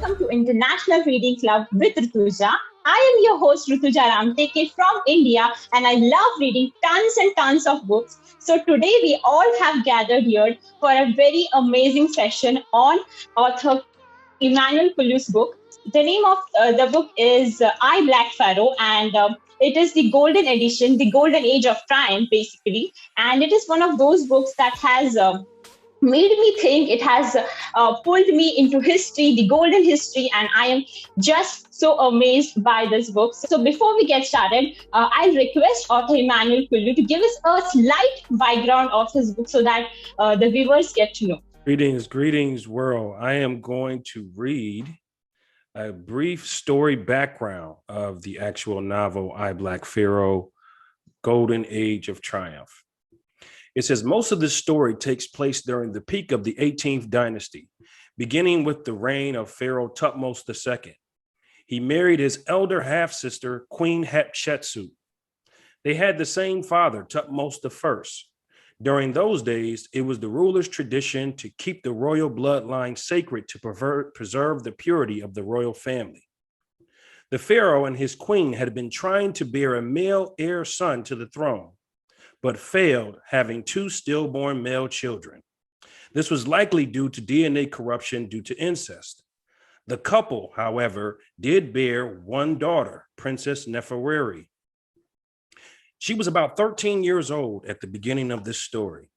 welcome to International Reading Club with Rutuja. I am your host Rutuja Ramteke from India and I love reading tons and tons of books. So today we all have gathered here for a very amazing session on author Emmanuel Kulu's book. The name of the book is I, Black Pharaoh, and it is the golden edition, the golden age of triumph, basically. And it is one of those books that has made me think. It has pulled me into history, the golden history, and I am just so amazed by this book. So before we get started, I'll request author Emmanuel Kulu to give us a slight background of his book so that the viewers get to know. Greetings, world. I am going to read a brief story background of the actual novel, I, Black Pharaoh, Golden Age of Triumph. It says most of this story takes place during the peak of the 18th dynasty, beginning with the reign of Pharaoh Thutmose II. He married his elder half-sister, Queen Hatshepsut. They had the same father, Thutmose I. During those days, it was the ruler's tradition to keep the royal bloodline sacred to preserve the purity of the royal family. The pharaoh and his queen had been trying to bear a male heir son to the throne, but failed, having two stillborn male children. This was likely due to DNA corruption due to incest. The couple, however, did bear one daughter, Princess Nefertari. She was about 13 years old at the beginning of this story.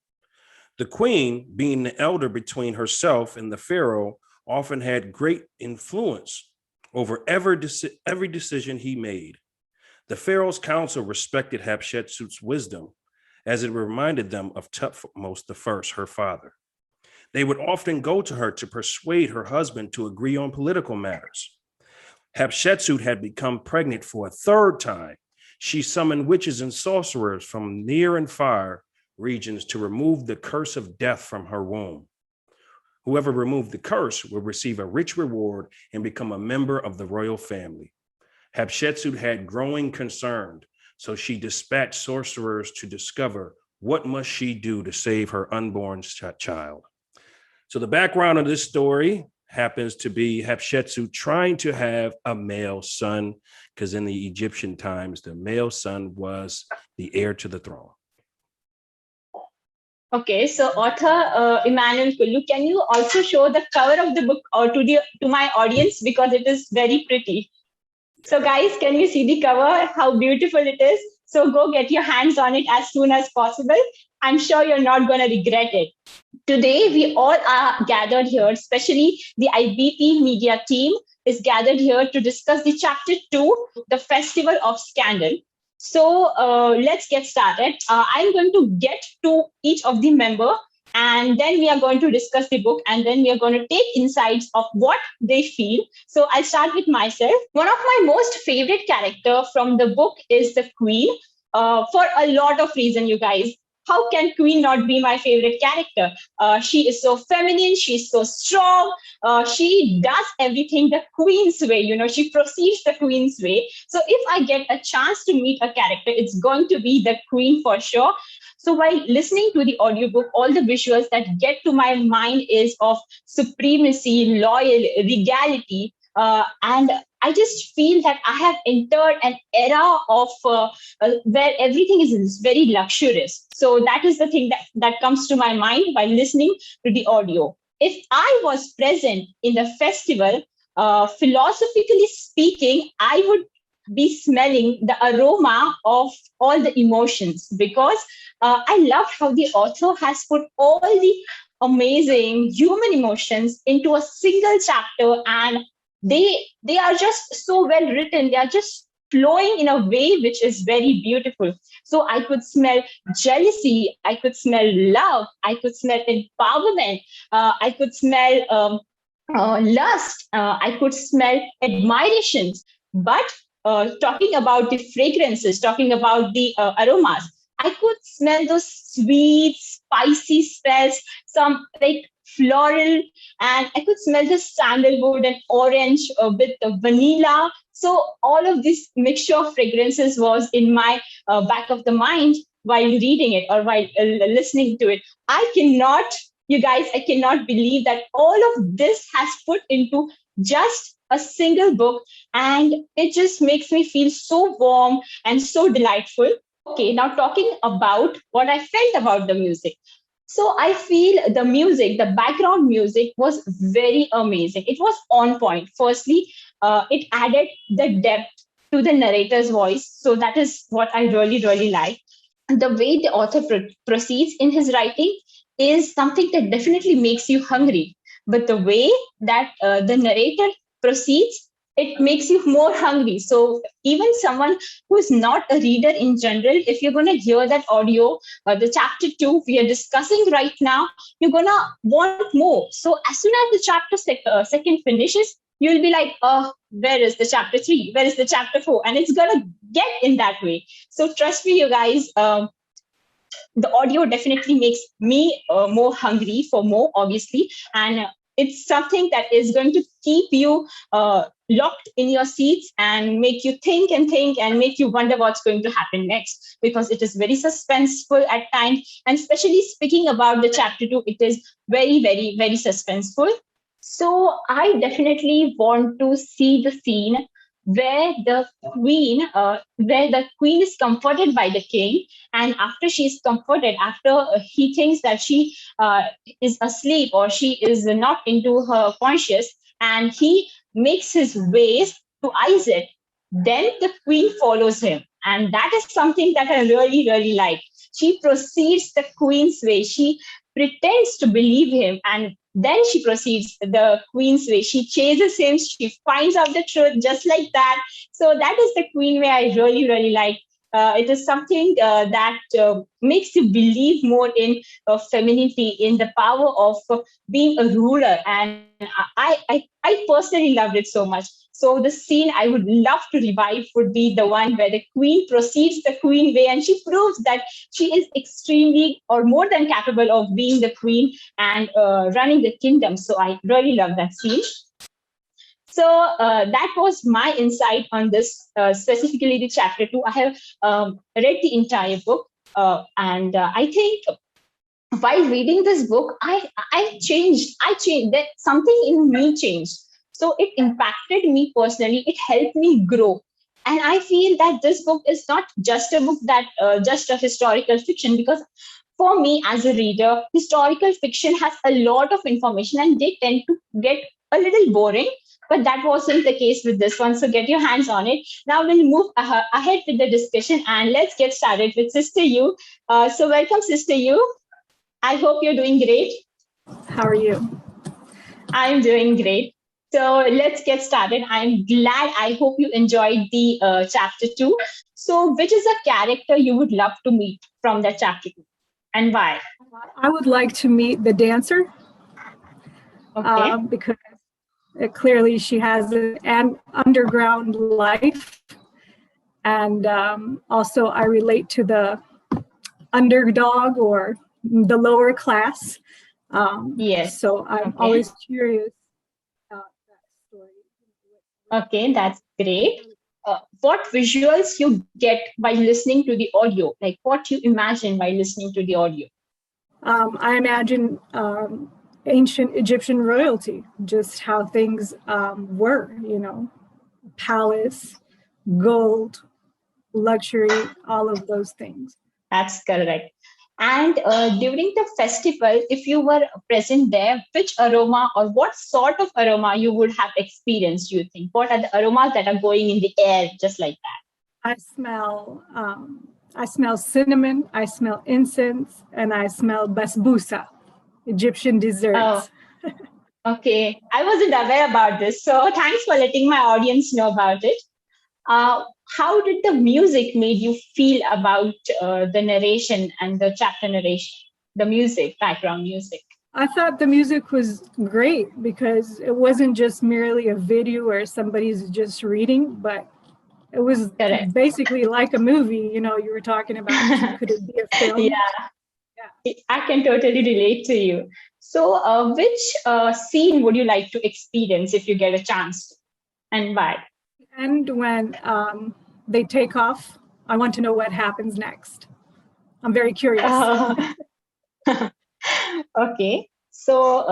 The queen, being the elder between herself and the pharaoh, often had great influence over every decision he made. The pharaoh's council respected Hatshepsut's wisdom, as it reminded them of Thutmose I, her father. They would often go to her to persuade her husband to agree on political matters. Hatshepsut had become pregnant for a third time. She summoned witches and sorcerers from near and far regions to remove the curse of death from her womb. Whoever removed the curse would receive a rich reward and become a member of the royal family. Hatshepsut had growing concern, so she dispatched sorcerers to discover what must she do to save her unborn child. So the background of this story happens to be Hatshepsut trying to have a male son, because in the Egyptian times, the male son was the heir to the throne. Okay, so author Emmanuel Kulu, can you also show the cover of the book to my audience, because it is very pretty. So guys, can you see the cover, how beautiful it is? So go get your hands on it as soon as possible. I'm sure you're not going to regret it. Today, we all are gathered here, especially the IBP Media team is gathered here to discuss the chapter 2, the Festival of Scandal. So let's get started. I'm going to get to each of the member, and then we are going to discuss the book, and then we are going to take insights of what they feel. So I'll start with myself. One of my most favorite character from the book is the Queen, for a lot of reasons, you guys. How can Queen not be my favorite character? She is so feminine. She's so strong. She does everything the Queen's way. You know, she proceeds the Queen's way. So if I get a chance to meet a character, it's going to be the Queen for sure. So while listening to the audiobook, all the visuals that get to my mind is of supremacy, loyal, regality, and I just feel that I have entered an era of where everything is very luxurious. So that is the thing that comes to my mind while listening to the audio. If I was present in the festival, philosophically speaking, I would be smelling the aroma of all the emotions, because I love how the author has put all the amazing human emotions into a single chapter, and they are just so well written. They are just flowing in a way which is very beautiful. So I could smell jealousy, I could smell love, I could smell empowerment, I could smell lust, I could smell admirations. But talking about the fragrances, talking about the aromas, I could smell those sweet, spicy smells, some like floral, and I could smell the sandalwood and orange with the vanilla. So all of this mixture of fragrances was in my back of the mind while reading it or while listening to it. I cannot You guys, I cannot believe that all of this has put into just a single book, and it just makes me feel so warm and so delightful. Okay, now talking about what I felt about the music. So I feel the music, the background music was very amazing. It was on point. Firstly, it added the depth to the narrator's voice. So that is what I really, really like. The way the author proceeds in his writing is something that definitely makes you hungry. But the way that the narrator proceeds, it makes you more hungry. So even someone who is not a reader in general, if you're going to hear that audio, the chapter 2 we are discussing right now, you're going to want more. So as soon as the chapter second finishes, you'll be like, oh, where is the chapter 3? Where is the chapter 4? And it's going to get in that way. So trust me, you guys, the audio definitely makes me more hungry for more, obviously. And it's something that is going to keep you locked in your seats and make you think and make you wonder what's going to happen next, because it is very suspenseful at times. And especially speaking about the chapter 2, it is very, very, very suspenseful. So I definitely want to see the scene where the queen is comforted by the king, and after she is comforted, after he thinks that she is asleep or she is not into her conscious, and he makes his ways to ice it, then the queen follows him, and that is something that I really, really like. She proceeds the queen's way. She pretends to believe him, and then she proceeds the queen's way. She chases him. She finds out the truth just like that. So that is the queen way I really, really like. It is something that makes you believe more in femininity, in the power of being a ruler. And I personally loved it so much. So the scene I would love to revive would be the one where the queen proceeds the queen way, and she proves that she is extremely or more than capable of being the queen and running the kingdom. So I really love that scene. So that was my insight on this, specifically the chapter 2. I have read the entire book, and I think while reading this book, I changed. I changed. That something in me changed. So it impacted me personally. It helped me grow. And I feel that this book is not just a book that just a historical fiction, because for me as a reader, historical fiction has a lot of information and they tend to get a little boring. But that wasn't the case with this one. So get your hands on it. Now we'll move ahead with the discussion, and let's get started with Sister Yu. So welcome, Sister Yu. I hope you're doing great. How are you? I'm doing great. So let's get started. I'm glad. I hope you enjoyed the chapter 2. So which is a character you would love to meet from that chapter 2, and why? I would like to meet the dancer. Okay. Because clearly she has an underground life. And also I relate to the underdog or the lower class. Yes. So I'm always curious about that story. Okay, that's great. What visuals you get by listening to the audio? Like what you imagine by listening to the audio? I imagine ancient Egyptian royalty, just how things were, palace, gold, luxury, all of those things. That's correct. And during the festival, if you were present there, which aroma or what sort of aroma you would have experienced, you think? What are the aromas that are going in the air just like that? I smell cinnamon, I smell incense, and I smell basbousa, Egyptian desserts. Oh, okay. I wasn't aware about this. So thanks for letting my audience know about it. How did the music made you feel about the narration and the chapter narration, the music, background music? I thought the music was great because it wasn't just merely a video where somebody's just reading, but it was basically like a movie, you were talking about. Could it be a film? Yeah. I can totally relate to you. So which scene would you like to experience if you get a chance, and why? And when they take off, I want to know what happens next. I'm very curious. Okay. So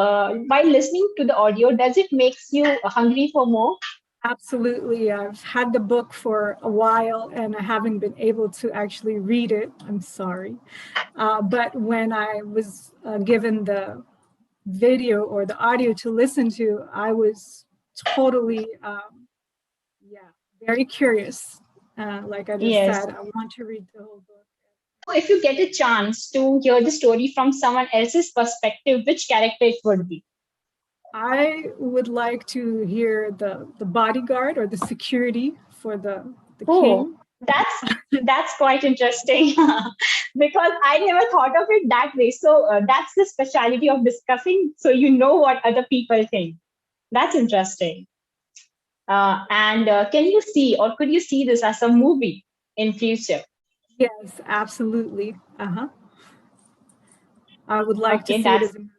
while listening to the audio, does it makes you hungry for more? Absolutely. I've had the book for a while and I haven't been able to actually read it. I'm sorry. But when I was given the video or the audio to listen to, I was totally, very curious. Like I just Yes. said, I want to read the whole book. If you get a chance to hear the story from someone else's perspective, which character it would be? I would like to hear the bodyguard or the security for the Oh, king. that's quite interesting because I never thought of it that way. So that's the speciality of discussing. So you know what other people think. That's interesting. And can you see or could you see this as a movie in future? Yes, absolutely. I would like to Okay, see it that's as a movie.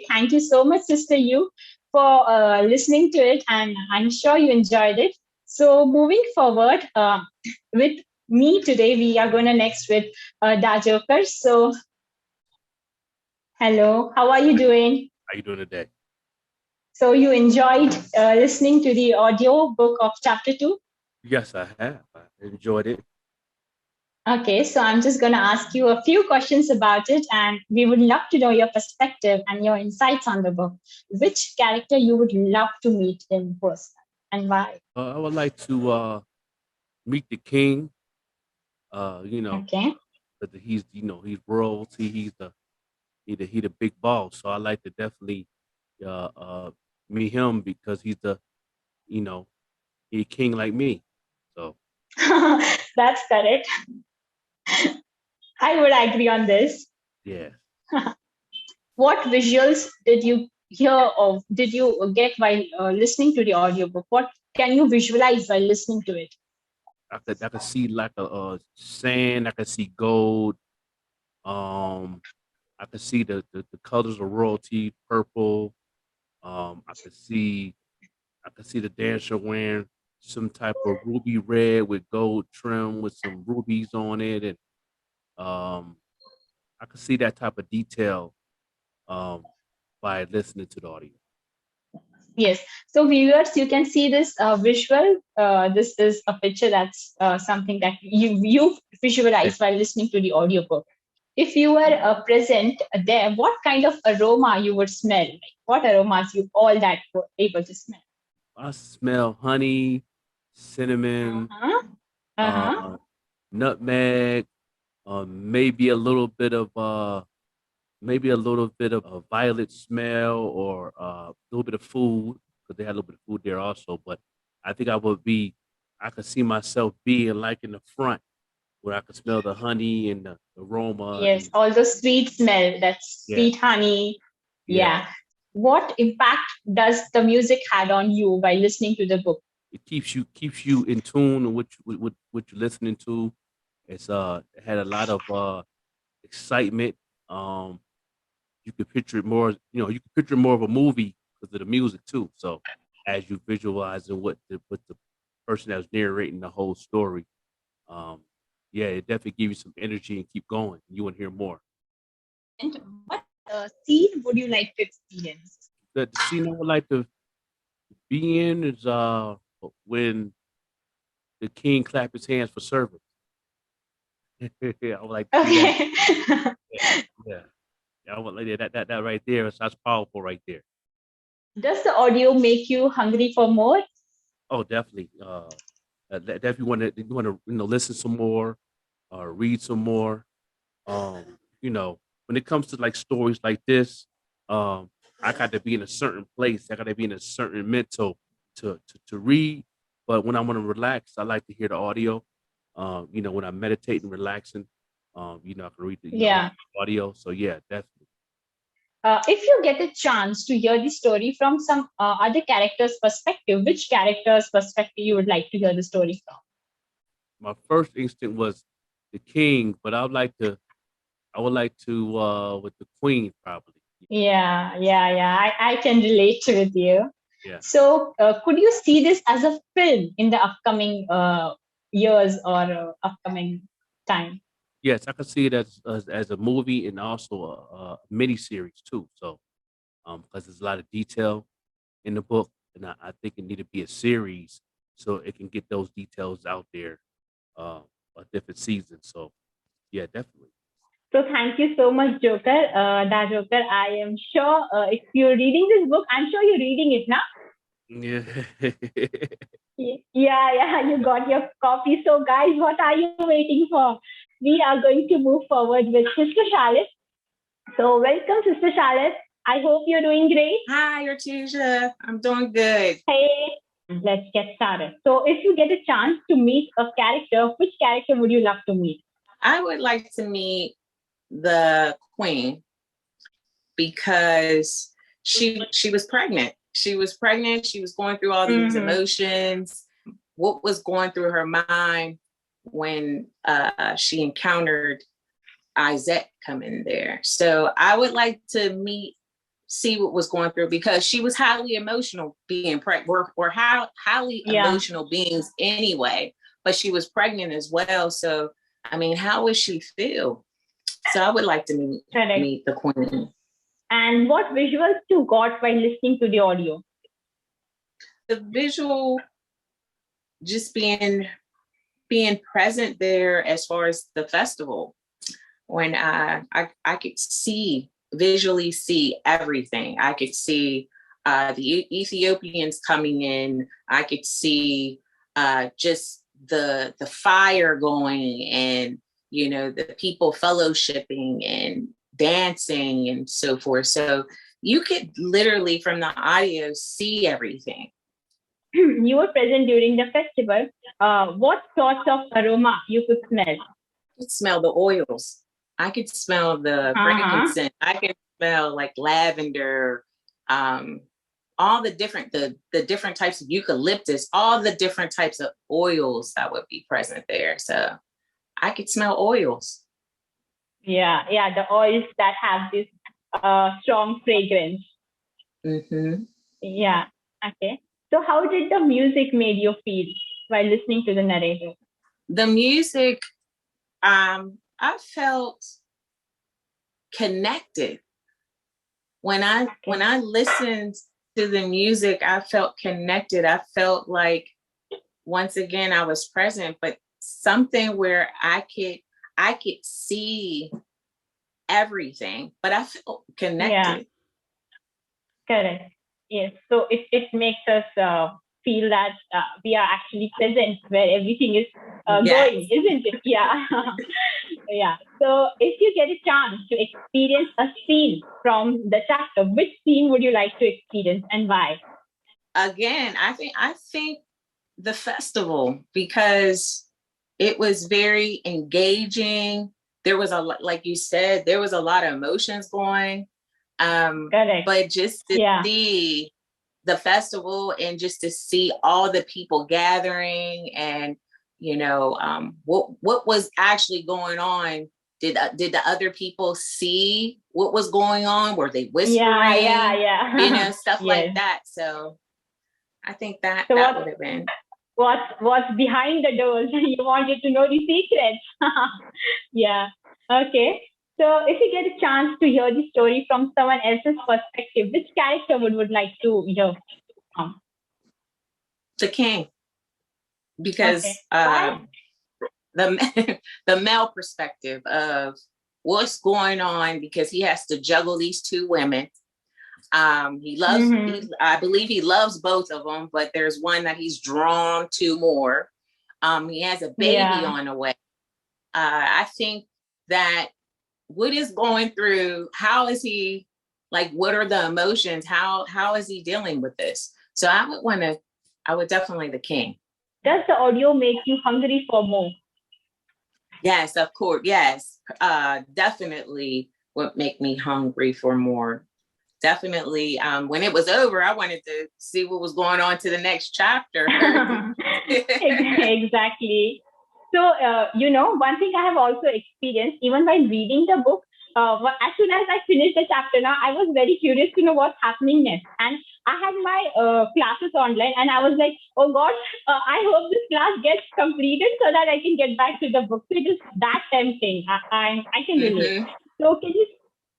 thank you so much, Sister You, for listening to it, and I'm sure you enjoyed it. So, moving forward with me today, we are going to next with Dajoker. So, hello, how are you doing? How you doing today? So, you enjoyed listening to the audio book of chapter 2? Yes, I have. I enjoyed it. Okay, so I'm just going to ask you a few questions about it, and we would love to know your perspective and your insights on the book. Which character you would love to meet in person, and why? I would like to meet the king. Okay. But he's royalty. He the big boss. So I like to definitely uh, uh, meet him because you know, he a king like me. So That's correct. I would agree on this. yeah, What visuals did you hear of, did you get while listening to the audiobook? What can you visualize while listening to it? I could see like sand. I could see gold. I could see the colors of royalty, purple. I could see the dancer wearing some type of ruby red with gold trim with some rubies on it, and um, I could see that type of detail um, by listening to the audio. Yes. So viewers, you can see this visual. This is a picture that's something that you Yeah. visualize while listening to the audiobook. If you were present there, what kind of aroma you would smell? Like what aromas you all that were able to smell? I smell honey, cinnamon, Uh-huh. Uh-huh. uh, nutmeg, maybe a little bit of a violet smell or a little bit of food because they had a little bit of food there also. But I think I could see myself being like in the front where I could smell the honey and the aroma Yes, and all the sweet smell, that's yeah, sweet honey. yeah. Yeah. What impact does the music had on you while listening to the book? It keeps you in tune with what you're listening to. It had a lot of excitement. Um, you could picture it more. You could picture more of a movie because of the music too. So as you visualizing what the person that's narrating the whole story, um, yeah, it definitely gives you some energy and keep going. You want to hear more. And what scene would you like to experience? The scene I would like to be in is when the king clap his hands for service. Yeah, I would like to see that. Okay. Yeah, yeah. Yeah, I would like that right there. That's powerful right there. Does the audio make you hungry for more? Oh, definitely. Definitely want to listen some more, read some more. Um, when it comes to like stories like this, I got to be in a certain place. I got to be in a certain mental to read. But when I want to relax, I like to hear the audio. When I'm meditating, relaxing, I can read the Yeah. audio. So yeah, definitely. If you get a chance to hear the story from some other character's perspective, which character's perspective you would like to hear the story from? My first instinct was the king, but I would like to with the queen probably. Yeah. I can relate with you. Yeah. So, could you see this as a film in the upcoming years or upcoming time? Yes, I can see it as a movie and also a mini series too. So, because there's a lot of detail in the book, and I think it need to be a series so it can get those details out there, a different season. So, yeah, definitely. So thank you so much, Joker. That Joker, I am sure if you're reading this book, I'm sure you're reading it now. Yeah. Yeah, you got your copy. So, guys, what are you waiting for? We are going to move forward with Sister Charlotte. So, welcome, Sister Charlotte. I hope you're doing great. Hi, Rutuja. I'm doing good. Hey, let's get started. So, if you get a chance to meet a character, which character would you love to meet? I would like to meet the queen because she was pregnant. She was pregnant. She was going through all these emotions. What was going through her mind when she encountered Isaac coming there? So I would like to see what was going through, because she was highly emotional being pregnant. We're highly emotional beings anyway, but she was pregnant as well. So, I mean, how would she feel? So I would like to meet the queen. And what visuals you got while listening to the audio? The visual, just being present there as far as the festival, when I could visually see everything. I could see the Ethiopians coming in. I could see just the fire going, and the people fellowshipping and dancing and so forth. So you could literally from the audio see everything. You were present during the festival. What sorts of aroma you could smell? I could smell the oils. I could smell the frankincense. I could smell like lavender, all the different types of eucalyptus, all the different types of oils that would be present there. So I could smell oils. Yeah, the oils that have this strong fragrance. Yeah, okay. So how did the music made you feel while listening to the narrative? The music, I felt connected. When I listened to the music, I felt connected. I felt like, once again, I was present, but something where I could see everything, but I felt connected. Yeah. Correct. Yes. So it makes us feel that we are actually present where everything is going, isn't it? Yeah. Yeah. So if you get a chance to experience a scene from the chapter, which scene would you like to experience and why? Again, I think the festival, because it was very engaging. There was like you said, there was a lot of emotions going. Correct. But just to see the festival and just to see all the people gathering, and what was actually going on. Did the other people see what was going on? Were they whispering? Yeah. Stuff like that. So I think that would have been. What's behind the doors? You wanted to know the secrets. Yeah. Okay. So if you get a chance to hear the story from someone else's perspective, which character would like to hear? The king. Because the male perspective of what's going on, because he has to juggle these two women. He loves, I believe he loves both of them, but there's one that he's drawn to more. He has a baby on the way. I think that what is going through, how is he, like, what are the emotions? How is he dealing with this? So I would definitely the king. Does the audio make you hungry for more? Yes, of course. Yes. Definitely would make me hungry for more. Definitely. When it was over, I wanted to see what was going on to the next chapter. Exactly. So, one thing I have also experienced, even while reading the book, as soon as I finished the chapter, now I was very curious to know what's happening next. And I had my classes online, and I was like, oh God, I hope this class gets completed so that I can get back to the book. So it is that tempting. I can relate. So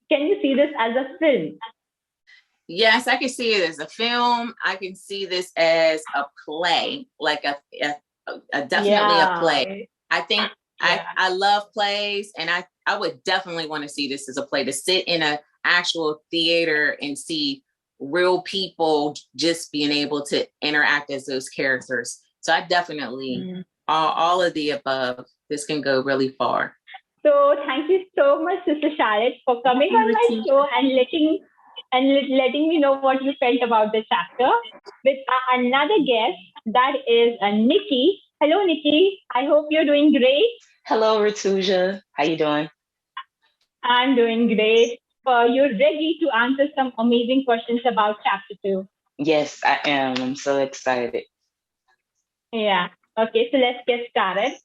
can you see this as a film? Yes, I can see it as a film. I can see this as a play, like a definitely a play. I think I love plays, and I would definitely want to see this as a play, to sit in an actual theater and see real people just being able to interact as those characters. So I definitely, all of the above, this can go really far. So thank you so much, Sister Charlotte, for coming on my show and letting me know what you felt about the chapter. With another guest, that is Nikki. Hello, Nikki. I hope you're doing great. Hello, Rutuja. How you doing? I'm doing great. You're ready to answer some amazing questions about chapter 2. Yes, I am. I'm so excited. Yeah. Okay, so let's get started.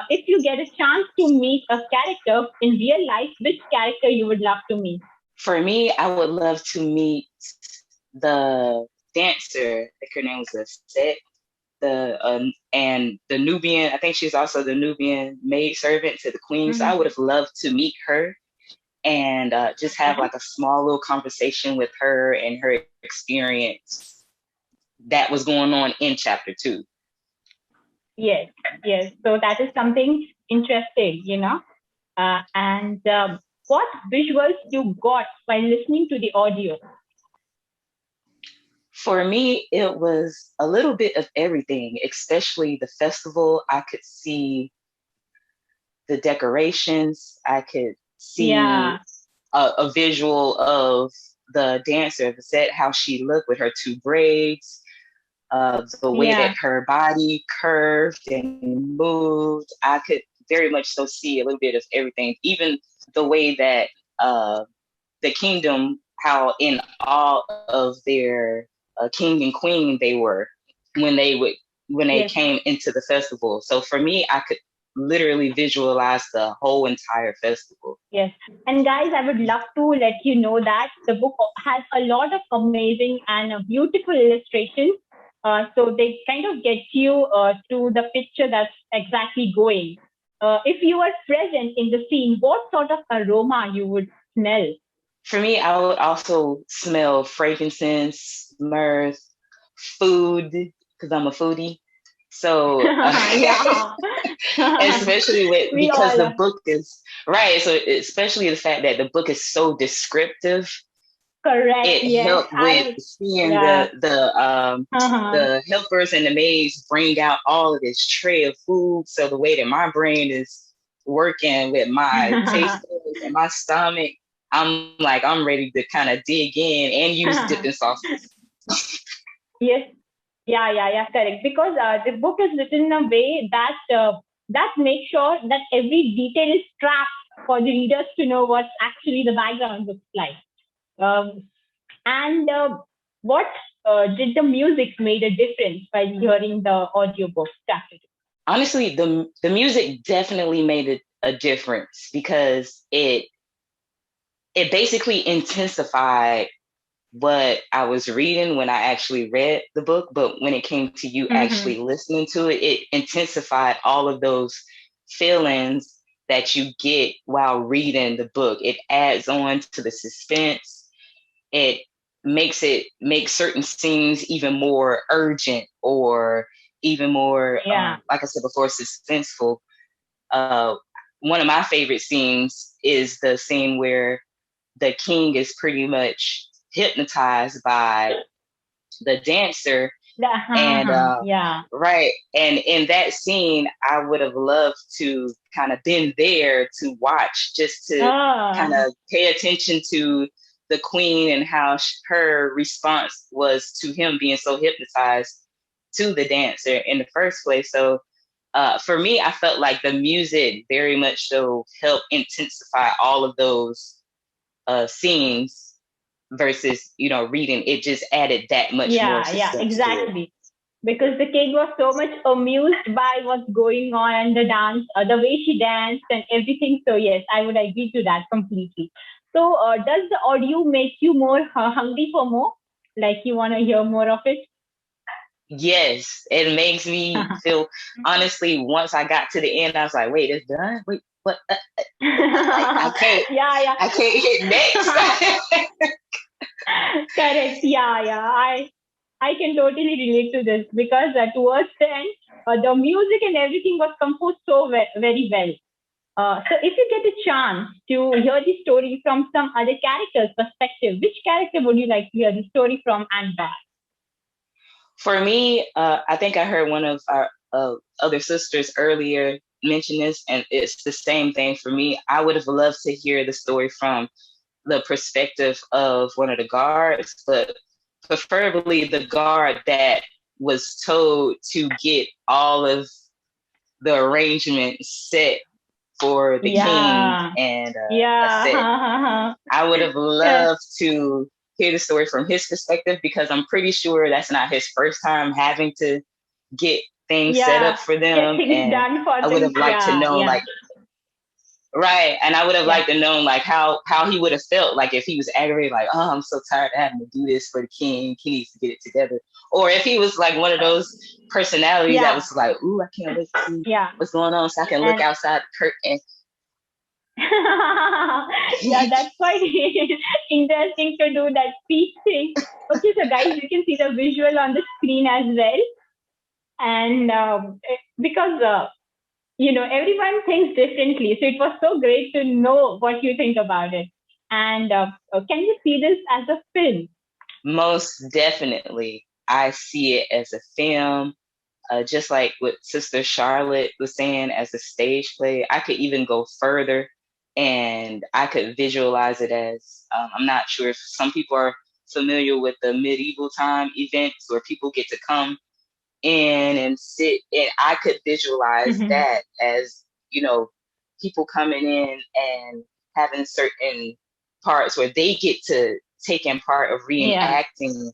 If you get a chance to meet a character in real life, which character you would love to meet? For me, I would love to meet the dancer. I think her name was Set. And the Nubian. I think she's also the Nubian maid servant to the queen. So I would have loved to meet her and just have like a small little conversation with her and her experience that was going on in chapter 2. Yes. So that is something interesting, and what visuals you got while listening to the audio? For me, it was a little bit of everything, especially the festival. I could see the decorations. I could see a visual of the dancer, the set, how she looked with her 2 braids, the way that her body curved and moved. I could very much so see a little bit of everything, even the way that the kingdom, how in all of their king and queen they were when they came into the festival. So for me, I could literally visualize the whole entire festival. Yes. And guys, I would love to let you know that the book has a lot of amazing and beautiful illustrations. So they kind of get you to the picture that's exactly going. If you were present in the scene, what sort of aroma you would smell? For me, I would also smell frankincense, myrrh, food, because I'm a foodie. So especially because the book is right. So especially the fact that the book is so descriptive. Correct. It helped with seeing the helpers and the maids bring out all of this tray of food. So the way that my brain is working with my taste buds and my stomach, I'm ready to kind of dig in and use dipping sauces. Yes. Yeah, correct. Because the book is written in a way that makes sure that every detail is trapped for the readers to know what actually the background looks like. And what did the music made a difference while hearing the audiobook chapter 2? Honestly, the music definitely made a difference because it basically intensified what I was reading when I actually read the book. But when it came to you actually listening to it, it intensified all of those feelings that you get while reading the book. It adds on to the suspense. It makes certain scenes even more urgent or even more, like I said before, suspenseful. One of my favorite scenes is the scene where the king is pretty much hypnotized by the dancer. And right. And in that scene, I would have loved to kind of been there to watch, just to kind of pay attention to the queen and how her response was to him being so hypnotized to the dancer in the first place. So for me, I felt like the music very much so helped intensify all of those scenes versus, reading. It just added that much more. Yeah, exactly. because the king was so much amused by what's going on and the dance, the way she danced and everything. So yes, I would agree to that completely. So does the audio make you more hungry for more? Like you want to hear more of it? Yes, it makes me feel, honestly, once I got to the end, I was like, wait, it's done? Wait, what? Like, Yeah, yeah. I can't hit next. Correct. Yeah, yeah. I can totally relate to this because towards the end, the music and everything was composed so very well. So if you get a chance to hear the story from some other character's perspective, which character would you like to hear the story from and why? For me, I think I heard one of our other sisters earlier mention this, and it's the same thing for me. I would have loved to hear the story from the perspective of one of the guards, but preferably the guard that was told to get all of the arrangements set for the king Yeah, and set. yeah. I would have Yes. loved to hear the story from his perspective because I'm pretty sure that's not his first time having to get things set up Yeah, for get them. things And done for I would them. have liked to Yeah, know yeah, like right. And I would have yeah, liked to know like how he would have felt like if he was aggravated, like, oh, I'm so tired of having to do this for the king. He needs to get it together. Or if he was like one of those personalities that yeah, was like, ooh, I can't wait to see yeah. what's going on so I can look And outside the curtain. yeah, that's quite interesting to do that speech thing. Okay, so guys, you can see the visual on the screen as well. And because everyone thinks differently, so it was so great to know what you think about it. And can you see this as a film? Most definitely. I see it as a film, just like what Sister Charlotte was saying, as a stage play. I could even go further and I could visualize it as I'm not sure if some people are familiar with the medieval time events where people get to come in and sit, and I could visualize Mhm. that as, people coming in and having certain parts where they get to take in part of Yeah. reenacting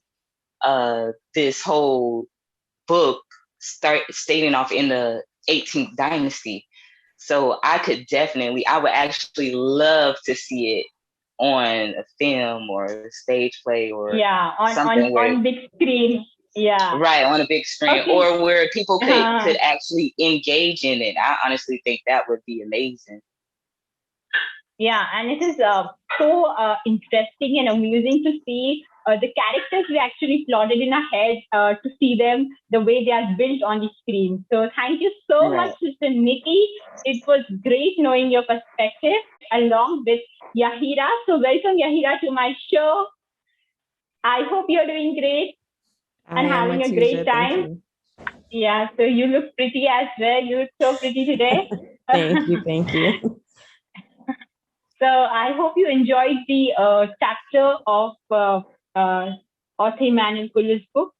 this whole book stating off in the 18th dynasty. So I would actually love to see it on a film or a stage play or Yeah, on something where big screen. Yeah. right on a big screen Okay. or where people could Uh, actually engage in it. I honestly think that would be amazing. yeah, and it is so interesting and amusing to see the characters we actually plotted in our head to see them the way they are built on the screen. So thank you so much, Right. Sister Nikki. It was great knowing your perspective along with Yahira. So welcome, Yahira, to my show. I hope you're doing great I and am, having a great Rutuja. Thank time. you. Yeah, so you look pretty as well. You look so pretty today. Thank you. Thank you. So I hope you enjoyed the chapter of author Emmanuel Kulu's book.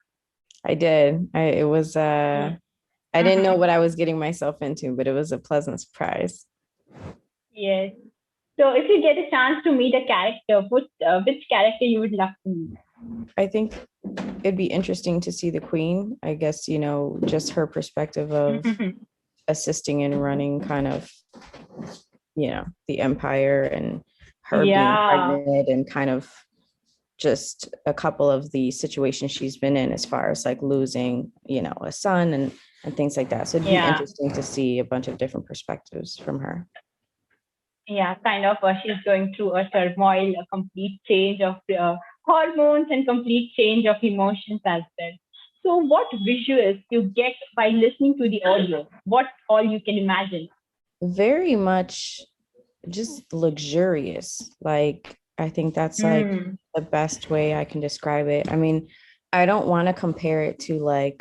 I did. I didn't know what I was getting myself into, but it was a pleasant surprise. Yes. So if you get a chance to meet a character, which character you would love to meet? I think it'd be interesting to see the queen. I guess, just her perspective of assisting and running kind of, the empire and her being Yeah. pregnant and kind of just a couple of the situations she's been in as far as like losing, a son and things like that. So it'd be Yeah. interesting to see a bunch of different perspectives from her. Yeah, kind of she's going through a turmoil, a complete change of hormones and complete change of emotions as well. So what visuals you get by listening to the audio? What all you can imagine? Very much just luxurious. Like, I think that's like the best way I can describe it. I mean, I don't want to compare it to like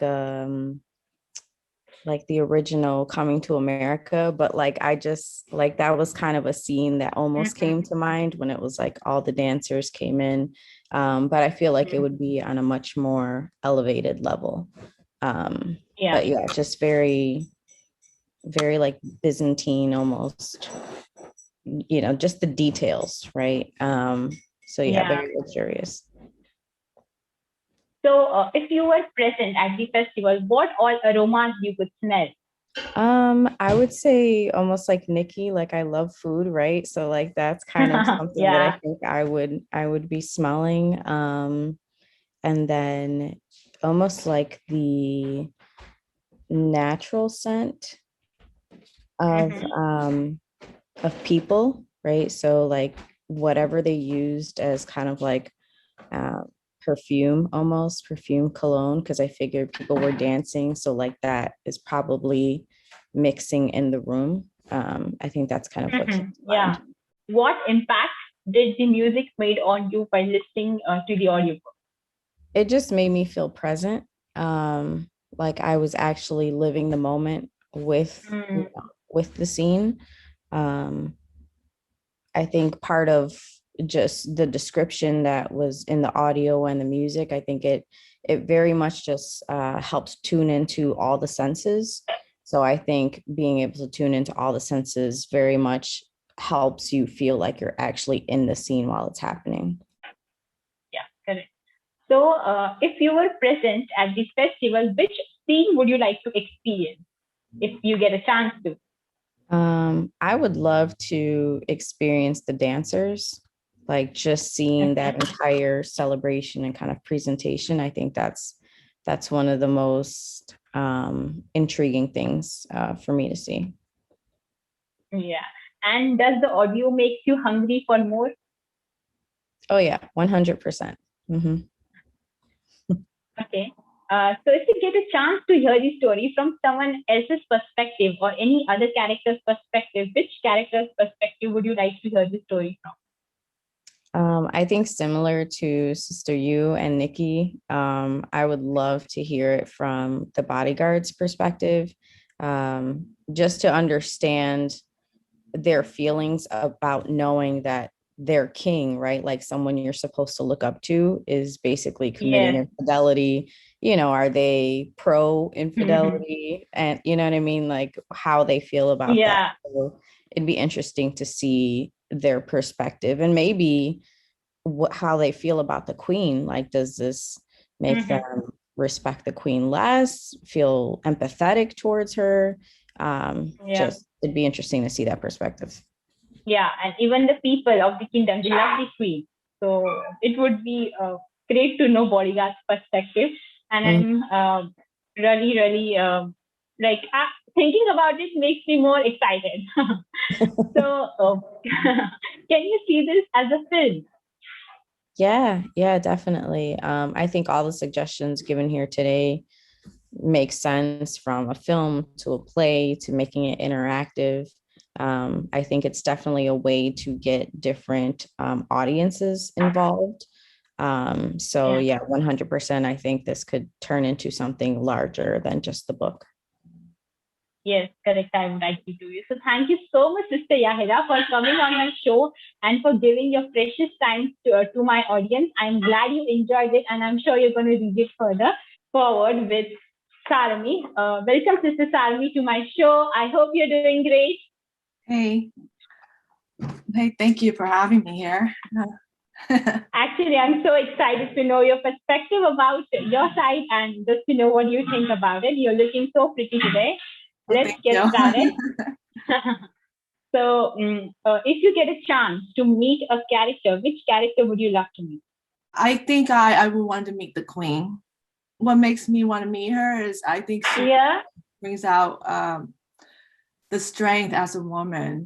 the original Coming to America, but like I just like that was kind of a scene that almost came to mind when it was like all the dancers came in. But I feel like it would be on a much more elevated level. Yeah. But yeah, just very, very like Byzantine almost, just the details, right? So yeah, Yeah. very luxurious. So if you were present at the festival, what all aromas you could smell? I would say almost like Nikki, like I love food, right? So like that's kind of something that I Yeah. think I would be smelling. And then almost like the natural scent of people, right? So like whatever they used as kind of like uh, perfume cologne, because I figured people were dancing. So like that is probably mixing in the room. I think that's kind of what came to Yeah. mind. What impact did the music made on you by listening to the audiobook? It just made me feel present. Like I was actually living the moment with the scene. Um, I think part of just the description that was in the audio and the music, I think it very much just helps tune into all the senses. So I think being able to tune into all the senses very much helps you feel like you're actually in the scene while it's happening. Yeah, correct. So if you were present at the festival, which scene would you like to experience if you get a chance to? I would love to experience the dancers, like just seeing that entire celebration and kind of presentation. I think that's one of the most intriguing things for me to see. Yeah. And does the audio make you hungry for more? Oh yeah, 100%. Okay. So if you get a chance to hear the story from someone else's perspective or any other character's perspective, which character's perspective would you like to hear the story from? I think similar to Sister You and Nikki, I would love to hear it from the bodyguard's perspective, just to understand their feelings about knowing that their king, right? Like someone you're supposed to look up to is basically committing Yes. infidelity. Are they pro infidelity? And you know what I mean? Like how they feel about that. Yeah. So it'd be interesting to see their perspective and maybe how they feel about the queen. Like, does this make them respect the queen less, feel empathetic towards her? Yeah. Just it'd be interesting to see that perspective. Yeah. And even the people of the kingdom, they love the queen. So it would be great to know bodyguard's perspective. And I'm really, really thinking about it makes me more excited. So can you see this as a film? Yeah, definitely. I think all the suggestions given here today make sense, from a film to a play to making it interactive. I think it's definitely a way to get different audiences involved. So yeah, 100%. I think this could turn into something larger than just the book. Yes, correct. I would like to do you. So thank you so much, Sister Yahira, for coming on my show and for giving your precious time to my audience. I'm glad you enjoyed it, and I'm sure you're going to read it further forward with Sarami. Welcome, Sister Sarami, to my show. I hope you're doing great. Hey, thank you for having me here. Actually, I'm so excited to know your perspective about your side and just to know what you think about it. You're looking so pretty today. Let's get started. So, if you get a chance to meet a character, which character would you love to meet? I think I would want to meet the queen. What makes me want to meet her is I think she brings out the strength as a woman.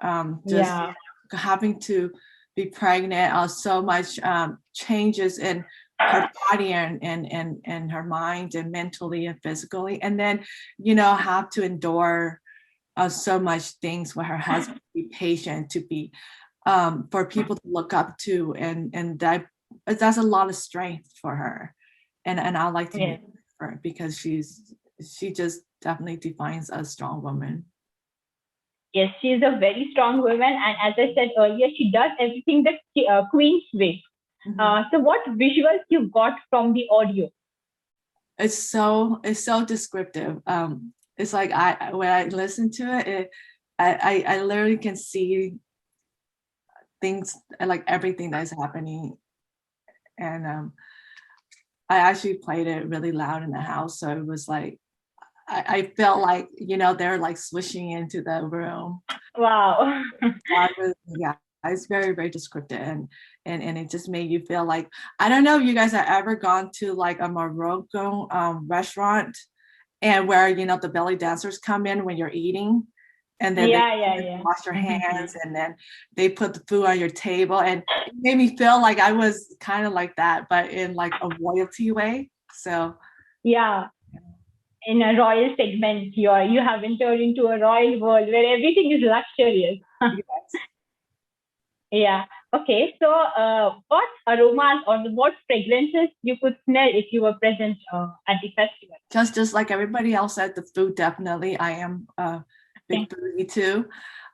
Having to be pregnant, so much changes in her body and her mind and mentally and physically, and then have to endure so much things with her husband, to be patient, to be for people to look up to, and that's a lot of strength for her, and I like to meet her because she just definitely defines a strong woman. Yes, she's a very strong woman, and as I said earlier, she does everything the queen's way. So what visuals you got from the audio? It's so descriptive. It's like when I listen to it, I literally can see things like everything that's happening, and I actually played it really loud in the house. So it was like, I felt like, they're like swishing into the room. Wow. Yeah, it's very, very descriptive. And it just made you feel like, I don't know if you guys have ever gone to like a Moroccan restaurant and where, the belly dancers come in when you're eating. And then they wash your hands and then they put the food on your table. And it made me feel like I was kind of like that, but in like a royalty way. So yeah, in a royal segment, you have entered into a royal world where everything is luxurious. yes. Yeah. Okay. So, what aromas or what fragrances you could smell if you were present at the festival? Just like everybody else said, the food definitely. I am a big foodie too.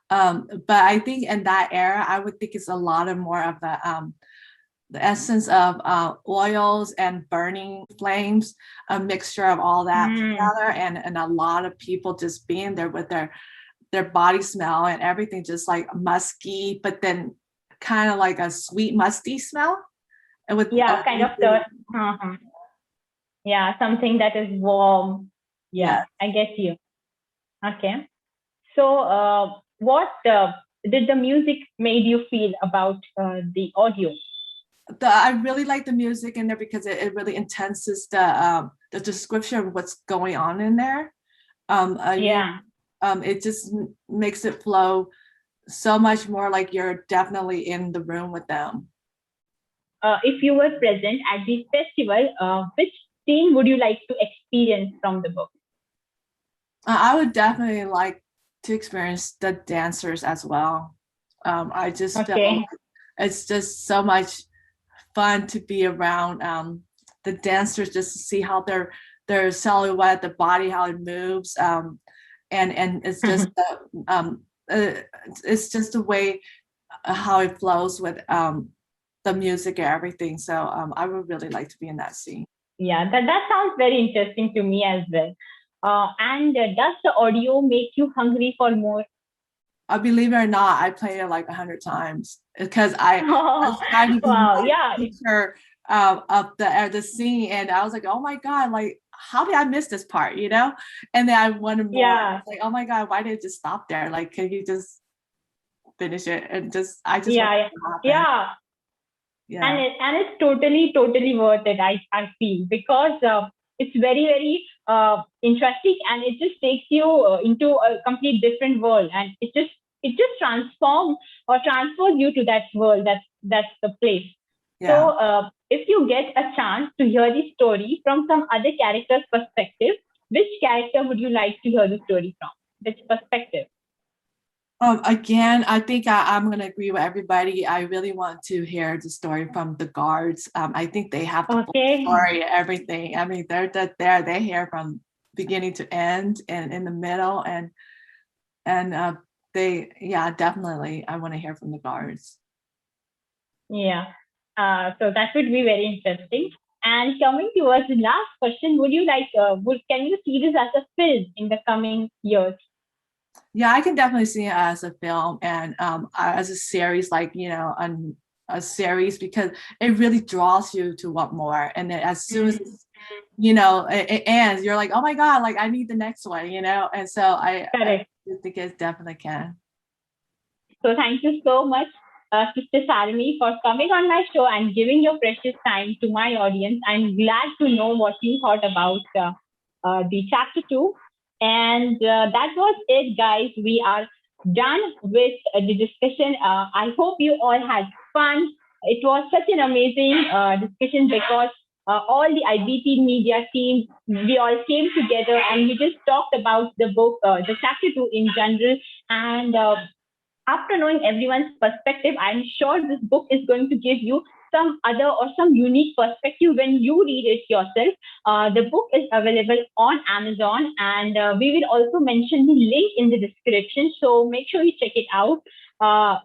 But I think in that era, I would think it's a lot of more of the essence of oils and burning flames, a mixture of all that together, and a lot of people just being there with their body smell and everything just like musky, but then kind of like a sweet musty smell. And with kind of the something that is warm. Yeah, I get you. Okay. So, what did the music made you feel about the audio? I really like the music in there because it really intenses the description of what's going on in there. It just makes it flow so much more like you're definitely in the room with them. If you were present at the festival, which scene would you like to experience from the book? I would definitely like to experience the dancers as well. I just feel like it's just so much fun to be around the dancers, just to see how their silhouette, the body, how it moves, and it's just it's just the way how it flows with the music and everything. So I would really like to be in that scene. Yeah, that sounds very interesting to me as well. And does the audio make you hungry for more? Believe it or not, I played it like 100 times because I was trying to get a picture of the scene, and I was like, oh my God, like how did I miss this part, And then I wanted more. I was like, oh my God, why did it just stop there? Like, can you just finish it? And I just yeah. And it's totally worth it. I feel because it's very very interesting, and it just takes you into a complete different world, and it just transforms or transfers you to that world. That's the place. So if you get a chance to hear the story from some other character's perspective, which character would you like to hear the story from? Which perspective? Again, I think I'm going to agree with everybody. I really want to hear the story from the guards. I think they have the full story, everything. I mean, they're there. They hear from beginning to end and in the middle, and they, definitely. I want to hear from the guards. Yeah. So that would be very interesting. And coming towards the last question, would you like? Can you see this as a film in the coming years? Yeah, I can definitely see it as a film and as a series, like, a series, because it really draws you to want more. And then as soon as, it ends, you're like, oh my God, like I need the next one, And so I think it definitely can. So thank you so much, Sister Sarani, for coming on my show and giving your precious time to my audience. I'm glad to know what you thought about the chapter 2. And that was it, guys. We are done with the discussion. I hope you all had fun. It was such an amazing discussion because all the IBP media team, we all came together and we just talked about the book, the chapter 2 in general. And after knowing everyone's perspective, I'm sure this book is going to give you some other or some unique perspective when you read it yourself. The book is available on Amazon, and we will also mention the link in the description. So make sure you check it out.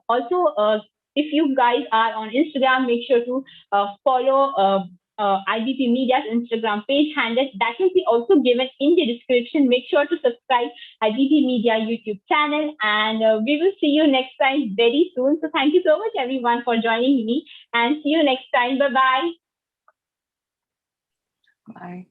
Also, if you guys are on Instagram, make sure to follow IBP Media's Instagram page handle. That will be also given in the description. Make sure to subscribe IBP Media YouTube channel, and we will see you next time very soon. So thank you so much everyone for joining me, and see you next time. Bye bye. Bye.